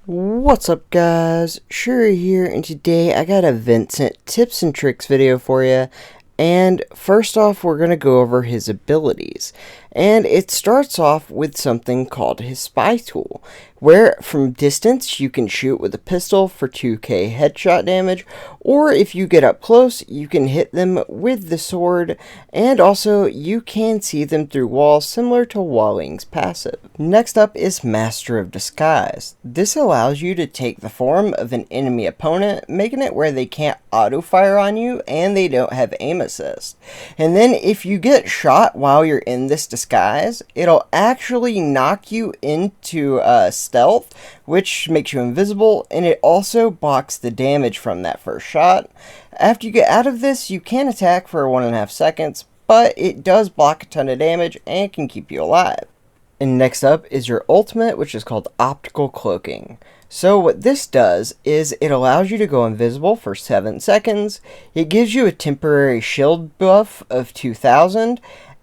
What's up guys, Shouri here, and today I got a Vincent tips and tricks video for you. And first off, we're going to go over his abilities. And it starts off with something called his spy tool, where from distance you can shoot with a pistol for 2k headshot damage, or if you get up close you can hit them with the sword, and also you can see them through walls similar to Walling's passive. Next up is Master of Disguise. This allows you to take the form of an enemy opponent, making it where they can't auto fire on you and they don't have aim assist. And then if you get shot while you're in this disguise, it'll actually knock you into stealth, which makes you invisible, and it also blocks the damage from that first shot. After you get out of this, you can attack for 1.5 seconds, but it does block a ton of damage and can keep you alive. And next up is your ultimate, which is called Optical Cloaking. So what this does is it allows you to go invisible for 7 seconds, it gives you a temporary shield buff of 2000,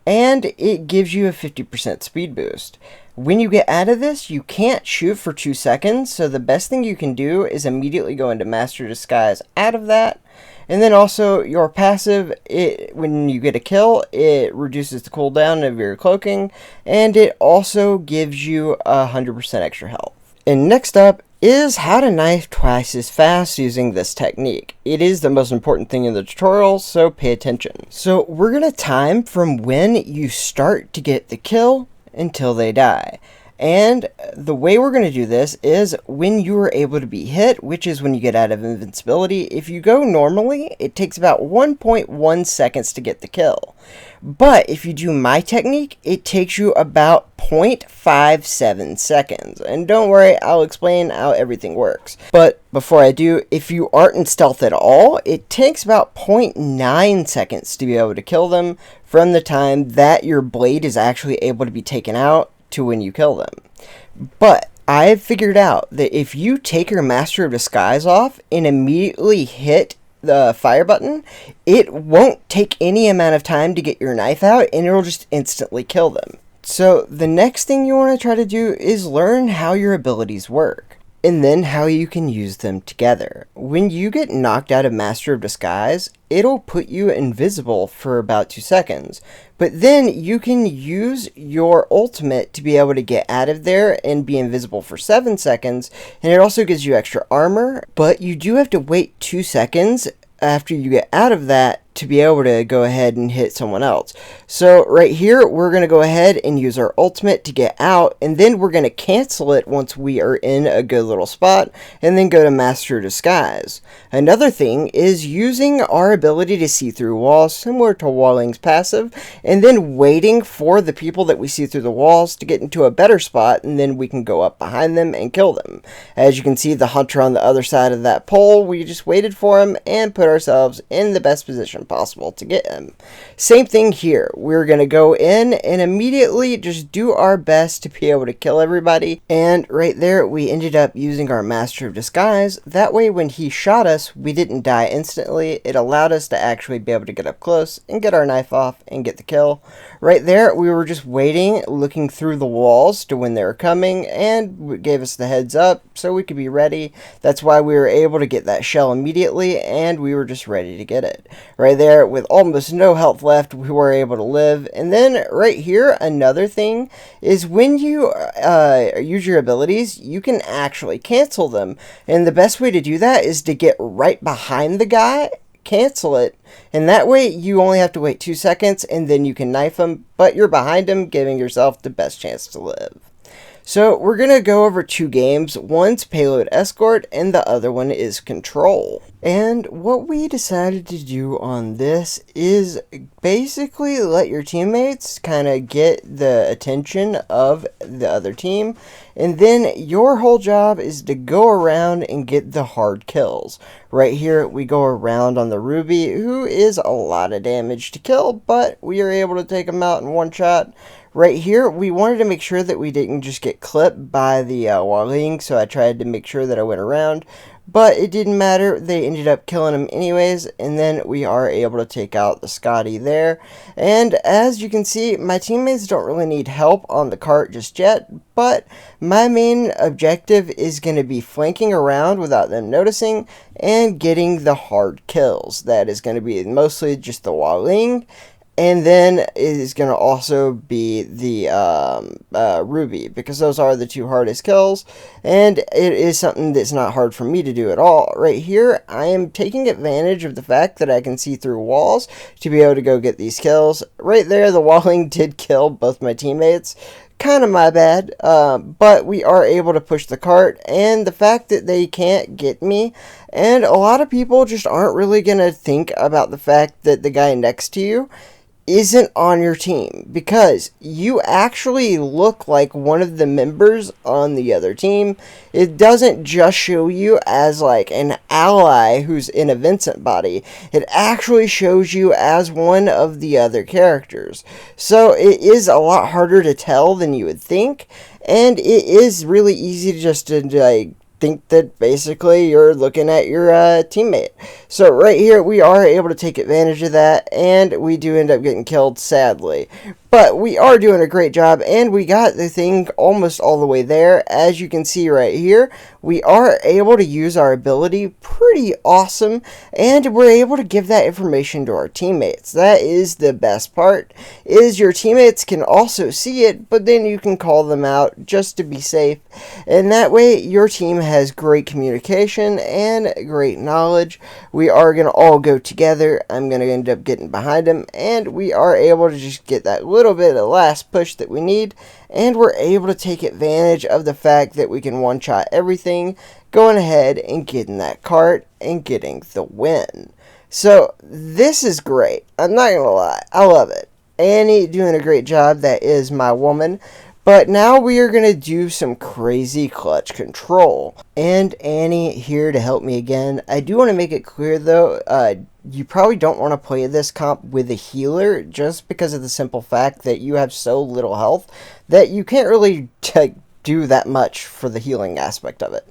and it gives you a 50% speed boost. When you get out of this, you can't shoot for 2 seconds, so the best thing you can do is immediately go into Master Disguise out of that. And then also your passive, when you get a kill, it reduces the cooldown of your cloaking, and it also gives you 100% extra health. And next up is how to knife twice as fast using this technique. It is the most important thing in the tutorial, so pay attention. So we're going to time from when you start to get the kill until they die. And the way we're going to do this is when you are able to be hit, which is when you get out of invincibility. If you go normally, it takes about 1.1 seconds to get the kill. But if you do my technique, it takes you about 0.57 seconds. And don't worry, I'll explain how everything works. But before I do, if you aren't in stealth at all, it takes about 0.9 seconds to be able to kill them from the time that your blade is actually able to be taken out to when you kill them. But I've figured out that if you take your Master of Disguise off and immediately hit the fire button, it won't take any amount of time to get your knife out, and it'll just instantly kill them. So the next thing you want to try to do is learn how your abilities work, and then how you can use them together. When you get knocked out of Master of Disguise, it'll put you invisible for about 2 seconds. But then you can use your ultimate to be able to get out of there and be invisible for 7 seconds. And it also gives you extra armor, but you do have to wait 2 seconds after you get out of that to be able to go ahead and hit someone else. So right here, we're going to go ahead and use our ultimate to get out, and then we're going to cancel it once we are in a good little spot, and then go to Master Disguise. Another thing is using our ability to see through walls, similar to Walling's passive, and then waiting for the people that we see through the walls to get into a better spot, and then we can go up behind them and kill them. As you can see, the hunter on the other side of that pole, we just waited for him and put ourselves in the best position possible to get him. Same thing here. We're going to go in and immediately just do our best to be able to kill everybody. And right there, we ended up using our Master of Disguise. That way, when he shot us, we didn't die instantly. It allowed us to actually be able to get up close and get our knife off and get the kill. Right there, we were just waiting, looking through the walls to when they were coming, and it gave us the heads up so we could be ready. That's why we were able to get that shell immediately, and we were just ready to get it. Right there, with almost no health left, we were able to live. And then right here, another thing is when you use your abilities, you can actually cancel them. And the best way to do that is to get right behind the guy, cancel it, and that way you only have to wait 2 seconds and then you can knife him, but you're behind him, giving yourself the best chance to live. So we're going to go over 2 games. One's Payload Escort and the other one is Control. And what we decided to do on this is basically let your teammates kind of get the attention of the other team, and then your whole job is to go around and get the hard kills. Right here, we go around on the Ruby, who is a lot of damage to kill, but we are able to take him out in one shot. Right here, we wanted to make sure that we didn't just get clipped by the Waling, so I tried to make sure that I went around. But it didn't matter, they ended up killing him anyways, and then we are able to take out the Scotty there. And as you can see, my teammates don't really need help on the cart just yet, but my main objective is going to be flanking around without them noticing and getting the hard kills. That is going to be mostly just the Waling. And then it is going to also be the Ruby, because those are the two hardest kills, and it is something that's not hard for me to do at all. Right here, I am taking advantage of the fact that I can see through walls to be able to go get these kills. Right there, the walling did kill both my teammates. Kind of my bad, but we are able to push the cart, and the fact that they can't get me, and a lot of people just aren't really going to think about the fact that the guy next to you isn't on your team, because you actually look like one of the members on the other team. It doesn't just show you as like an ally who's in a Vincent body, it actually shows you as one of the other characters. So it is a lot harder to tell than you would think, and it is really easy to just like think that basically you're looking at your teammate. So right here, we are able to take advantage of that, and we do end up getting killed, sadly. But we are doing a great job, and we got the thing almost all the way there. As you can see right here, we are able to use our ability pretty awesome, and we're able to give that information to our teammates. That is the best part, is your teammates can also see it, but then you can call them out just to be safe. And that way, your team has great communication and great knowledge. We are going to all go together. I'm going to end up getting behind them, and we are able to just get that little bit of last push that we need, and we're able to take advantage of the fact that we can one-shot everything, going ahead and getting that cart and getting the win. So this is great. I'm not gonna lie, I love it. Annie doing a great job. That is my woman. But now we are going to do some crazy clutch control. And Annie here to help me again. I do want to make it clear though, you probably don't want to play this comp with a healer, just because of the simple fact that you have so little health that you can't really do that much for the healing aspect of it.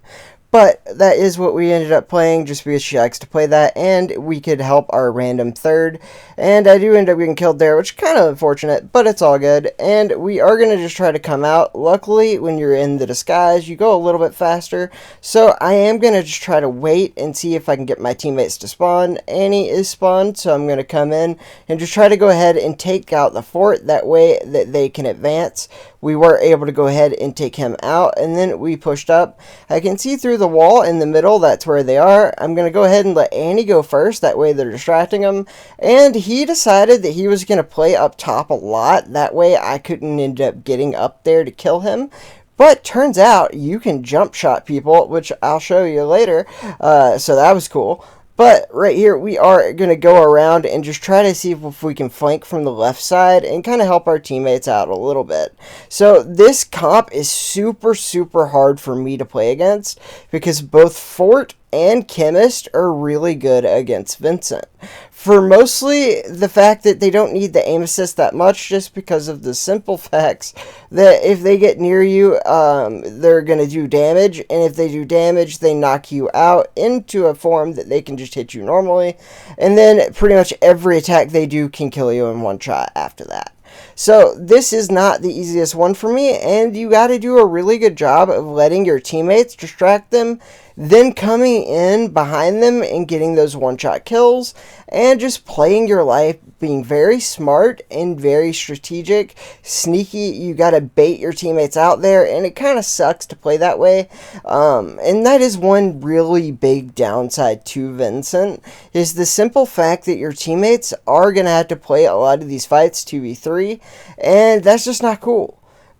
But that is what we ended up playing, just because she likes to play that, and we could help our random third. And I do end up getting killed there, which is kind of unfortunate, but it's all good. And we are going to just try to come out. Luckily, when you're in the disguise, you go a little bit faster. So I am going to just try to wait and see if I can get my teammates to spawn. Annie is spawned, so I'm going to come in and just try to go ahead and take out the fort. That way that they can advance. We were able to go ahead and take him out, and then we pushed up. I can see through the wall in the middle, that's where they are. I'm going to go ahead and let Annie go first, that way they're distracting him. And he decided that he was going to play up top a lot, that way I couldn't end up getting up there to kill him. But turns out you can jump shot people, which I'll show you later, so that was cool. But right here, we are going to go around and just try to see if we can flank from the left side and kind of help our teammates out a little bit. So this comp is super, super hard for me to play against, because both Fort and Chemist are really good against Vincent. For mostly the fact that they don't need the aim assist that much, just because of the simple facts that if they get near you, they're going to do damage, and if they do damage, they knock you out into a form that they can just hit you normally, and then pretty much every attack they do can kill you in one shot after that. So this is not the easiest one for me, and you got to do a really good job of letting your teammates distract them, then coming in behind them and getting those one-shot kills, and just playing your life, being very smart and very strategic, sneaky. You got to bait your teammates out there, and it kind of sucks to play that way. And that is one really big downside to Vincent, is the simple fact that your teammates are going to have to play a lot of these fights 2v3, and that's just not cool.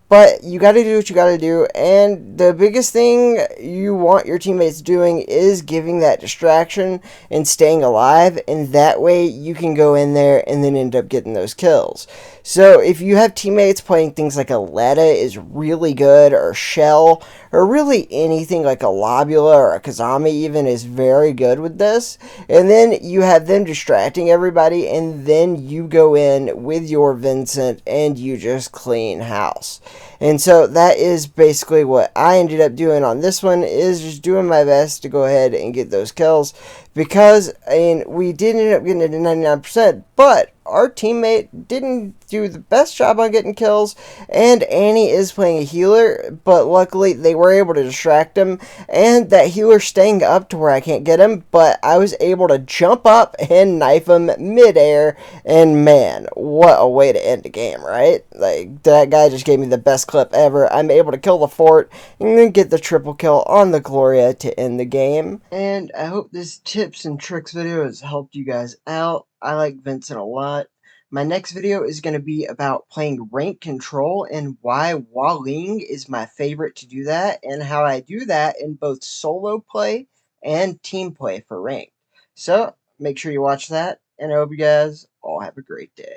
But you got to do what you got to do, and the biggest thing you want your teammates doing is giving that distraction and staying alive, and that way you can go in there and then end up getting those kills. So if you have teammates playing things like a Letta is really good, or Shell, or really anything like a Lobula or a Kazami even is very good with this. And then you have them distracting everybody, and then you go in with your Vincent and you just clean house. And so that is basically what I ended up doing on this one, is just doing my best to go ahead and get those kills, because we did end up getting it to 99%, but our teammate didn't do the best job on getting kills, and Annie is playing a healer, but luckily they were able to distract him, and that healer staying up to where I can't get him, but I was able to jump up and knife him midair, and man, what a way to end the game, right? Like, that guy just gave me the best clip ever. I'm able to kill the fort, and then get the triple kill on the Gloria to end the game. And I hope this tips and tricks video has helped you guys out. I like Vincent a lot. My next video is going to be about playing rank control and why Waling is my favorite to do that, and how I do that in both solo play and team play for ranked. So make sure you watch that, and I hope you guys all have a great day.